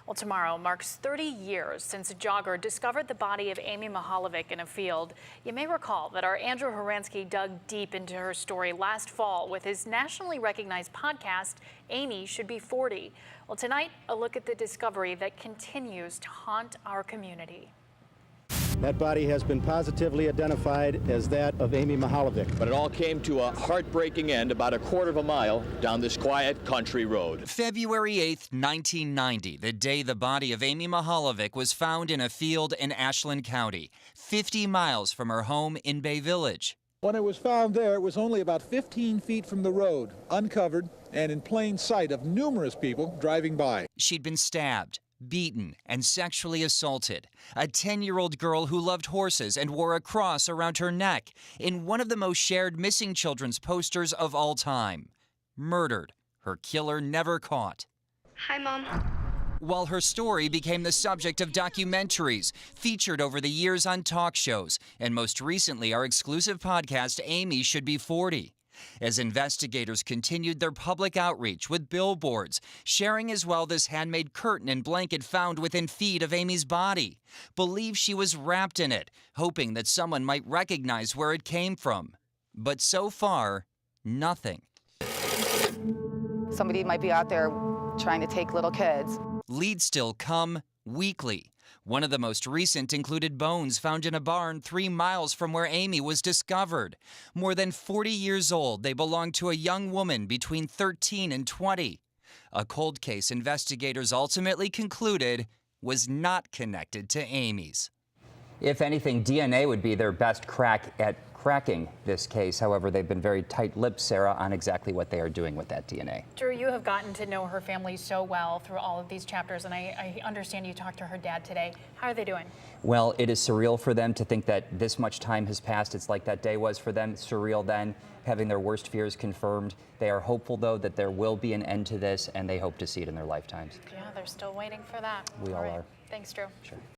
Well, tomorrow marks 30 years since a jogger discovered the body of Amy Mihaljevic in a field. You may recall that our Andrew Horansky dug deep into her story last fall with his nationally recognized podcast, Amy Should Be 40. Well, tonight, a look at the discovery that continues to haunt our community. That body has been positively identified as that of Amy Mihaljevic. But it all came to a heartbreaking end about a quarter of a mile down this quiet country road. February 8th, 1990, the day the body of Amy Mihaljevic was found in a field in Ashland County, 50 miles from her home in Bay Village. When it was found there, it was only about 15 feet from the road, uncovered and in plain sight of numerous people driving by. She'd been stabbed, beaten, and sexually assaulted. A 10-year-old girl who loved horses and wore a cross around her neck in one of the most shared missing children's posters of all time. Murdered, her killer never caught. Hi, Mom. While her story became the subject of documentaries, featured over the years on talk shows, and most recently our exclusive podcast, Amy Should Be 40. As investigators continued their public outreach with billboards, sharing as well this handmade curtain and blanket found within feet of Amy's body, believed she was wrapped in it, hoping that someone might recognize where it came from. But so far, nothing. Somebody might be out there trying to take little kids. Leads still come weekly. One of the most recent included bones found in a barn 3 miles from where Amy was discovered. More than 40 years old, they belonged to a young woman between 13 and 20. A cold case investigators ultimately concluded was not connected to Amy's. If anything, DNA would be their best crack at cracking this case. However, they've been very tight-lipped, Sarah, on exactly what they are doing with that DNA. Drew, you have gotten to know her family so well through all of these chapters, and I understand you talked to her dad today. How are they doing? Well, it is surreal for them to think that this much time has passed. It's like that day was for them. Surreal then, having their worst fears confirmed. They are hopeful, though, that there will be an end to this, and they hope to see it in their lifetimes. Yeah, they're still waiting for that. We all are. Thanks, Drew. Sure.